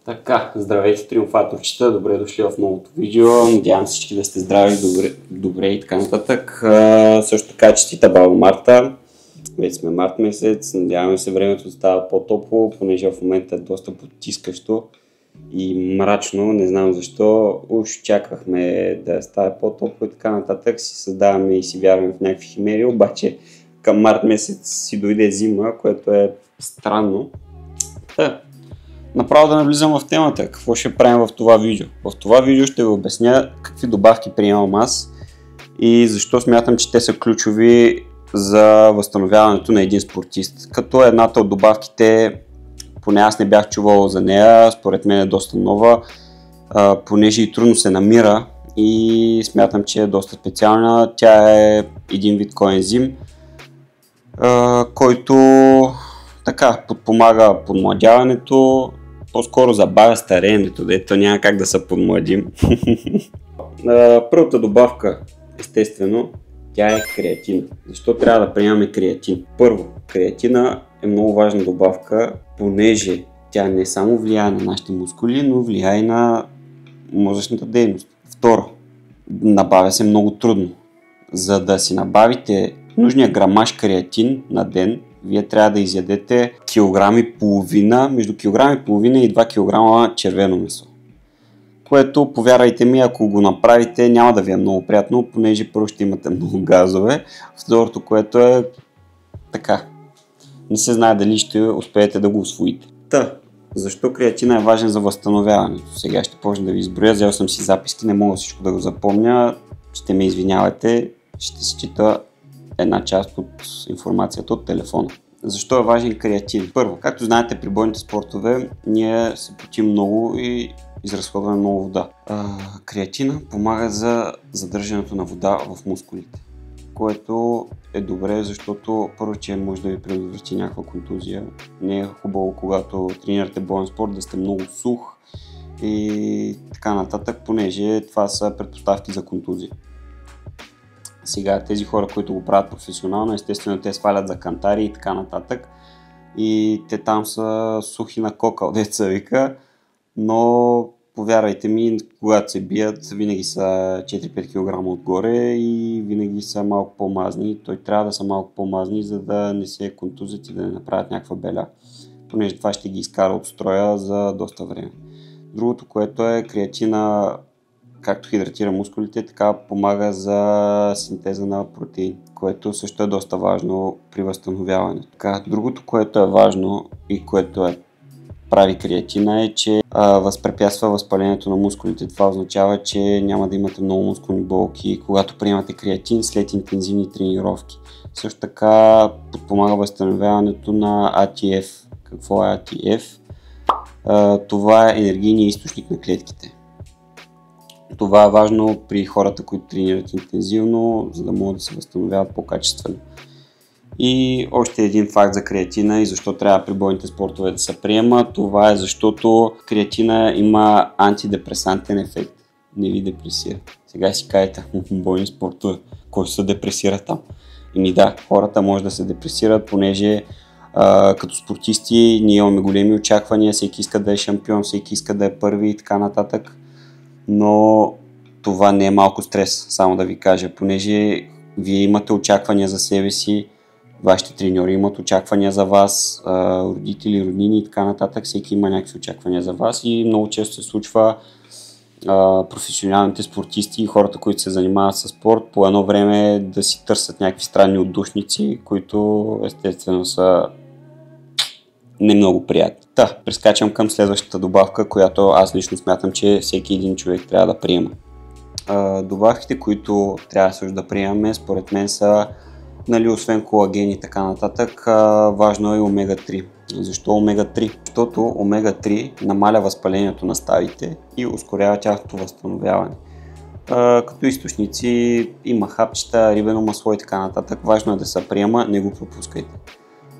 Така, здравейте, триумфаторчета, добре дошли в новото видео. Надявам всички да сте здрави, добре и така нататък. Също така, честита Баба Марта. Вече сме март месец, надяваме се времето да става по-топло, понеже в момента е доста потискащо и мрачно, не знам защо. Уж очаквахме да става по-топло и така нататък, си създаваме и си вярваме в някакви химери, обаче към март месец си дойде зима, което е странно. Направо да навлизам в темата, какво ще правим в това видео. В това видео ще ви обясня какви добавки приемам аз и защо смятам, че те са ключови за възстановяването на един спортист. Като едната от добавките, поне аз не бях чувал за нея, според мен е доста нова, понеже и трудно се намира и смятам, че е доста специална. Тя е един вид коензим, който така подпомага подмладяването, по-скоро забавя стареенето, дето няма как да се подмладим. Първата добавка, естествено, тя е креатин. Защо трябва да приемаме креатин? Първо, креатина е много важна добавка, понеже тя не само влияе на нашите мускули, но влияе и на мозъчната дейност. Второ, набавя се много трудно. За да си набавите нужния грамаж креатин на ден, вие трябва да изядете килограм и половина, между килограм и половина и 2 кг червено месо. Което, повярвайте ми, ако го направите, няма да ви е много приятно, понеже първо ще имате много газове. Второто, което е така, не се знае дали ще успеете да го усвоите. Защо креатина е важен за възстановяването? Сега ще почна да ви изброя, взел съм си записки, не мога всичко да го запомня, ще ме извинявайте, ще си чета една част от информацията от телефона. Защо е важен креатин? Първо, както знаете, при бойните спортове ние се потим много и изразходваме много вода. Креатина помага за задържането на вода в мускулите, което е добре, защото първо, че може да ви предотврати някаква контузия. Не е хубаво, когато тренирате боен спорт, да сте много сух и така нататък, понеже това са предпоставки за контузия. Сега тези хора, които го правят професионално, естествено те свалят за кантари и така нататък и те там са сухи на кокъл, деца вика, но повярвайте ми, когато се бият, винаги са 4-5 кг отгоре и винаги са малко по-мазни. Той трябва да са малко по-мазни, за да не се контузят и да не направят някаква беля, понеже това ще ги изкара от строя за доста време. Другото, което е креатина, както хидратира мускулите, така помага за синтеза на протеин, което също е доста важно при възстановяването. Другото, което е важно и което прави креатина е, че възпрепятства възпалението на мускулите. Това означава, че няма да имате много мускулни болки, когато приемате креатин след интензивни тренировки. Също така подпомага възстановяването на ATF. Какво е ATF? Това е енергийният източник на клетките. Това е важно при хората, които тренират интензивно, за да могат да се възстановяват по-качествено. И още един факт за креатина и защо трябва при бойните спортове да се приема. Това е защото креатина има антидепресантен ефект. Не ви депресира. Сега си кажете, бойни спортове, кой ще се депресира там? Да, хората може да се депресират, понеже като спортисти ние имаме големи очаквания, всеки иска да е шампион, всеки иска да е първи и така нататък. Но това не е малко стрес, само да ви кажа, понеже вие имате очаквания за себе си, вашите треньори имат очаквания за вас, родители, роднини и така нататък, всеки има някакви очаквания за вас и много често се случва професионалните спортисти и хората, които се занимават с спорт, по едно време да си търсят някакви странни отдушници, които естествено са не много приятни. Прескачам към следващата добавка, която аз лично смятам, че всеки един човек трябва да приема. Добавките, които трябва също да приемаме, според мен са, освен колаген и така нататък, важно е и омега-3. Защо омега-3? Защото омега-3 намаля възпалението на ставите и ускорява тяхното възстановяване. Като източници има хапчета, рибено масло и така нататък. Важно е да се приема, не го пропускайте.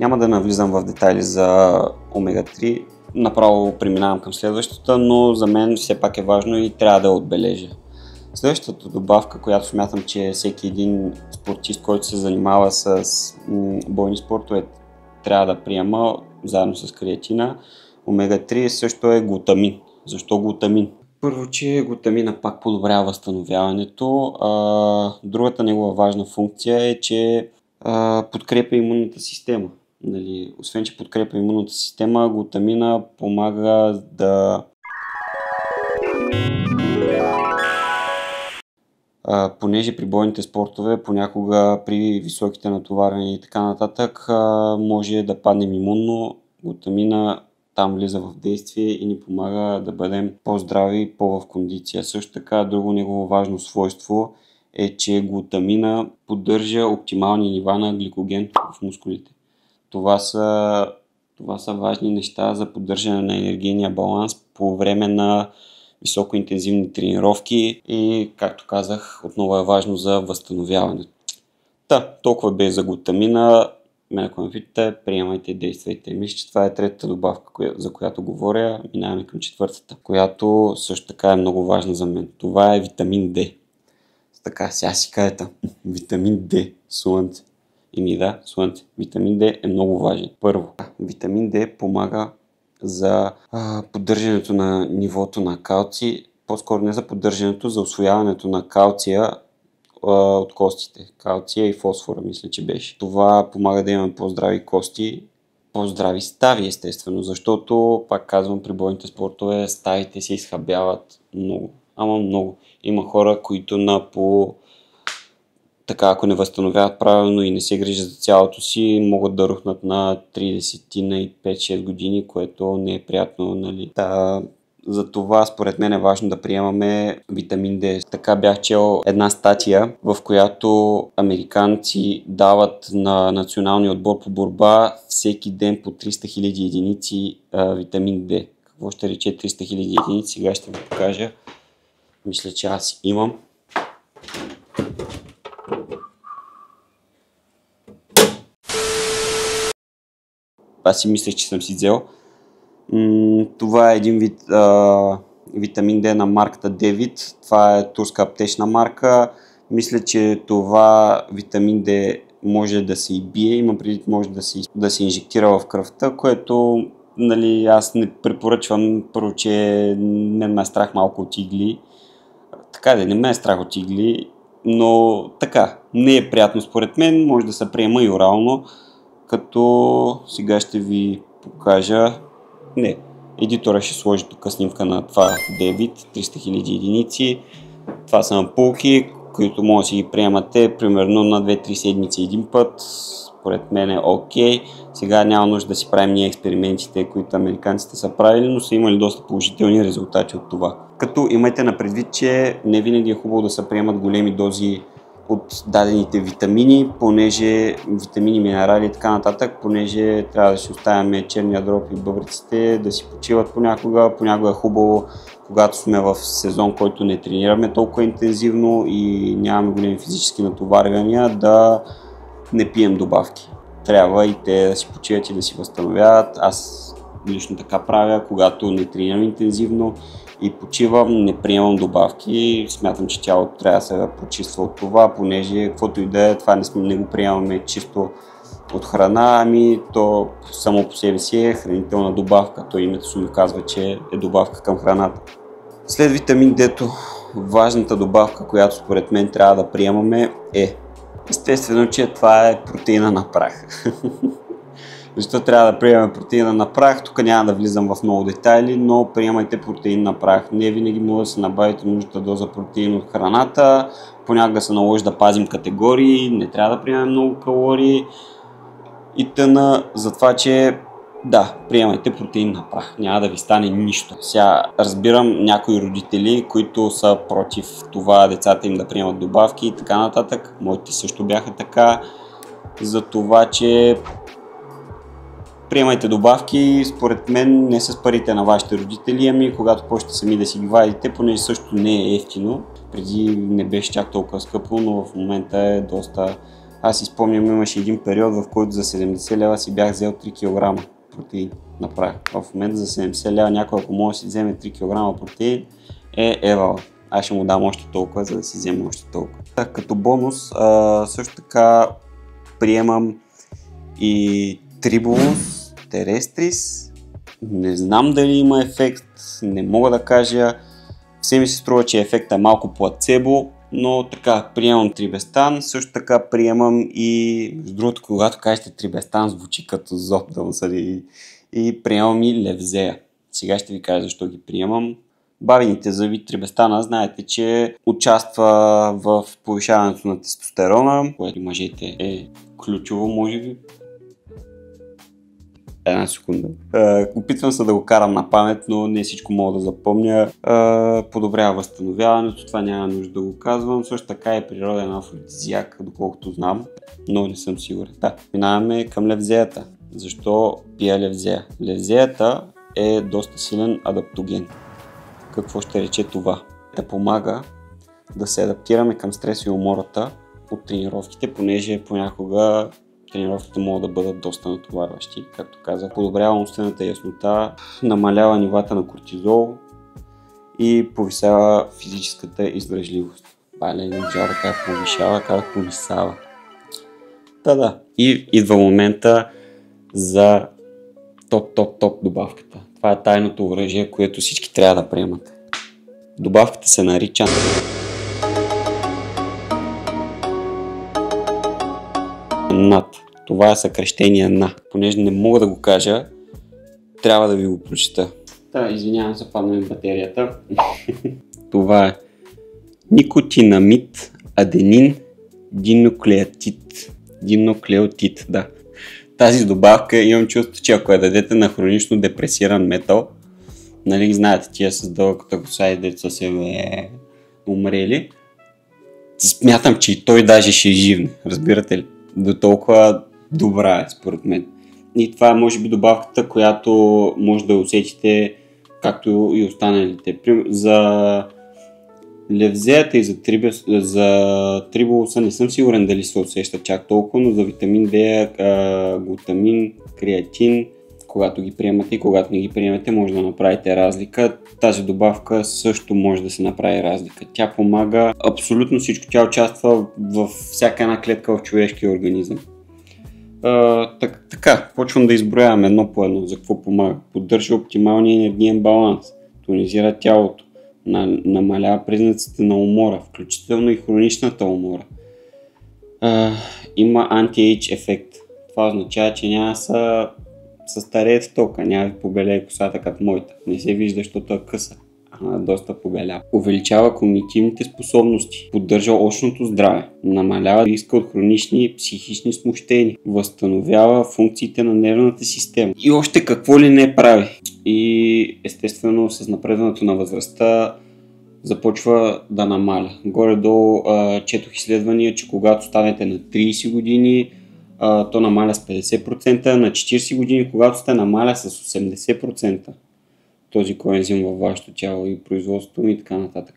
Няма да навлизам в детайли за омега-3, направо преминавам към следващата, но за мен все пак е важно и трябва да я отбележа. Следващата добавка, която смятам, че всеки един спортист, който се занимава с бойни спортове, трябва да приема заедно с креатина, Омега-3 също е глутамин. Защо глутамин? Първо, че глутамина пак подобрява възстановяването. Другата негова важна функция е, че подкрепя имунната система. Нали, освен, че подкрепя имунната система, глутамина помага да понеже при бойните спортове понякога при високите натоварвания и така нататък може да паднем имунно, глутамина там влиза в действие и ни помага да бъдем по-здрави и по-в кондиция. Също така, друго негово важно свойство е, че глутамина поддържа оптимални нива на гликоген в мускулите. Това са важни неща за поддържане на енергийния баланс по време на високоинтензивни тренировки и, както казах, отново е важно за възстановяването. Толкова бе за глутамина. Мен ако ме питате, приемайте, действайте. Мисля, че това е третата добавка, за която говоря. Минаваме към четвъртата, която също така е много важна за мен. Това е витамин D. Така, сега си кажете, витамин D, слънце. Слънце. Витамин D е много важен. Първо, витамин D помага за поддържането на нивото на калци, по-скоро не за поддържането, за усвояването на калция от костите. Калция и фосфора, мисля, че беше. Това помага да имаме по-здрави кости, по-здрави стави, естествено, защото, пак казвам, при бойните спортове ставите се изхабяват много. Ама много. Има хора, които ако не възстановяват правилно и не се грижат за цялото си, могат да рухнат на 30 и 5-6 години, което не е приятно, нали? Затова според мен е важно да приемаме витамин D. Така бях чел една статия, в която американци дават на националния отбор по борба всеки ден по 300 000 единици витамин D. Какво ще рече 300 000 единици? Сега ще ви покажа. Мисля, че аз имам. Аз си мислех, че съм си взел. Това е един вид витамин D на марката Девид. Това е турска аптечна марка. Мисля, че това витамин D може да се и бие, има предвид може да се инжектира в кръвта, което, нали, аз не препоръчвам. Първо, че мен ме е страх малко от игли. Така да не ме е страх от игли, но така, не е приятно според мен, може да се приема и орално, като сега ще ви покажа. Едитора ще сложи тук снимка на това Девид, 300 000 единици. Това са ампулки, които може да си ги приемате примерно на 2-3 седмици един път. Според мен е окей. Сега няма нужда да си правим ние експериментите, които американците са правили, но са имали доста положителни резултати от това. Като имайте на предвид, че не винаги е хубаво да се приемат големи дози от дадените витамини, витамини, минерали и така нататък, понеже трябва да си оставяме черния дроб и бъбреците да си почиват понякога. Понякога е хубаво, когато сме в сезон, който не тренираме толкова интензивно и нямаме големи физически натоварвания, да не пием добавки. Трябва и те да си почиват и да си възстановяват. Аз лично така правя, когато не тренирам интензивно и почивам, не приемам добавки. Смятам, че тялото трябва да се почиства от това, понеже каквото и да е, това не го приемаме чисто от храна, то само по себе си е хранителна добавка. То името си ми казва, че е добавка към храната. След витамин D, важната добавка, която според мен трябва да приемаме е, естествено, че това е протеина на прах. Защо трябва да приемаме протеина на прах? Тук няма да влизам в много детайли, но приемайте протеин на прах. Не винаги може да се набавите нужната доза протеин от храната. Понякога се наложи да пазим категории, не трябва да приемаме много калории и тъна, за това, че приемайте протеин на прах. Няма да ви стане нищо. Сега разбирам някои родители, които са против това децата им да приемат добавки и така нататък. Моите също бяха така. За това, че приемайте добавки, според мен не с парите на вашите родители, ами когато почнете сами да си ги вадите, понеже също не е ефтино. Преди не беше чак толкова скъпо, но в момента е доста. Аз си спомням, имаше един период, в който за 70 лева си бях взел 3 кг протеин на прах. В момента за 70 лева някой, ако може да си вземе 3 кг протеин, евала. Аз ще му дам още толкова, за да си взема още толкова. Като бонус, също така приемам и Tribulus terrestris Не знам дали има ефект, не мога да кажа. Все ми се струва, че ефектът е малко плацебо, но така, приемам Трибестан, също така приемам и, между другото, когато кажете Трибестан, звучи като зоб да му съди, и приемам и Левзея. Сега ще ви кажа защо ги приемам. Бабините зъби Трибестана, знаете, че участва в повишаването на тестостерона, което мъжете е ключово, може би. Една секунда. Опитвам се да го карам на памет, но не всичко мога да запомня. Подобрява възстановяването, това няма нужда да го казвам. Също така е природен афродизиак, доколкото знам, но не съм сигурен. Да, минаваме към Левзеята. Защо пия Левзея? Левзеята е доста силен адаптоген. Какво ще рече това? Да помага да се адаптираме към стрес и умората от тренировките, понеже понякога тренировките могат да бъдат доста натоварващи. Както казах, подобрява умствената яснота, намалява нивата на кортизол и повисява физическата издръжливост. Бале, не жара как повишава, как повисава. Да. И идва момента за топ добавката. Това е тайното оръжие, което всички трябва да приемат. Добавката се нарича НАД. Това е съкращение на. Понеже не мога да го кажа, трябва да ви го прочета. Извинявам се, падна ми батерията. Това е никотинамид аденин динуклеотид. Да. Тази добавка имам чувство, че ако я дадете на хронично депресиран метал, нали знаете, тия с дългата коса и деца се умрели, смятам, че и той даже ще изживне, разбирате ли? До толкова добра е, според мен. И това е, може би, добавката, която може да усетите, както и останалите. За Левзеята и за триболуса не съм сигурен дали се усеща чак толкова, но за витамин D, глутамин, креатин, когато ги приемате и когато не ги приемате, може да направите разлика. Тази добавка също може да се направи разлика. Тя помага абсолютно всичко. Тя участва в всяка една клетка в човешкия организъм. Така, почвам да изброявам едно по едно. За какво помага? Поддържа оптималния енергиен баланс, тонизира тялото, намалява признаците на умора, включително и хроничната умора. Има анти-ейдж ефект. Това означава, че няма се стареете толкова, няма ви побелее косата като моята. Не се вижда, защото е къса. Доста побелява. Увеличава когнитивните способности, поддържа очното здраве, намалява риска от хронични психични смущения, възстановява функциите на нервната система и още какво ли не прави. И естествено с напредването на възрастта започва да намаля. Горе-долу четох изследвания, че когато станете на 30 години, то намаля с 50%, на 40 години, когато сте намаля с 80%. Този коензим във вашето тяло и производството и така нататък.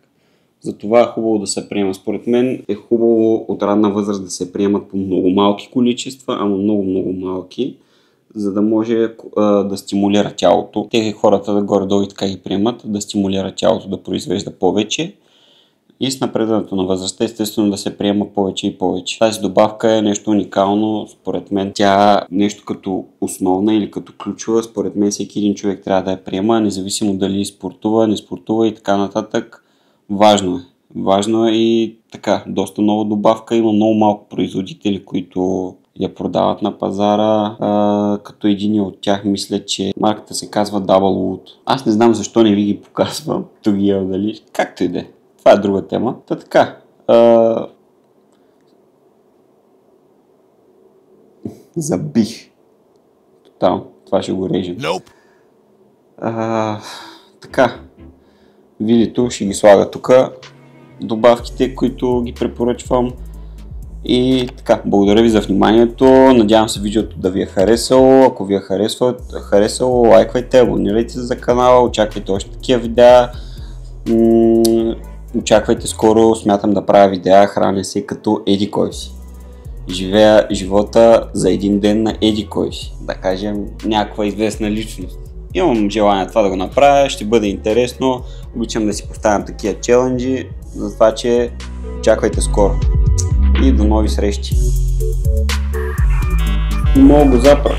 Затова е хубаво да се приема. Според мен е хубаво от ранна възраст да се приемат по много малки количества, ама много малки, за да може да стимулира тялото. Тези хората да горе-долу и така ги приемат, да стимулира тялото да произвежда повече и с напредването на възрастта естествено да се приема повече и повече. Тази добавка е нещо уникално, според мен. Тя е нещо като основна или като ключова. Според мен всеки един човек трябва да я приема, независимо дали спортува, не спортува и така нататък. Важно е. Важно е и така, доста нова добавка. Има много малко производители, които я продават на пазара, като един от тях мисля, че марката се казва Double Wood. Аз не знам защо не ви ги показвам. Тогия дали, както и да е. Това е друга тема. Така. Забих. Тотално. Това ще го режем. Nope. Така. Видеото ще ги слага тук. Добавките, които ги препоръчвам. И така, благодаря ви за вниманието. Надявам се видеото да ви е харесало. Ако ви е харесало, лайквайте, абонирайте се за канала, очаквайте още такива видеа. Очаквайте скоро, смятам да правя видеа, храня се като еди кой си. Живея живота за един ден на еди кой си. Да кажем, някаква известна личност. Имам желание това да го направя, ще бъде интересно. Обичам да си поставям такива челенджи, затова че очаквайте скоро. И до нови срещи. Много запрах.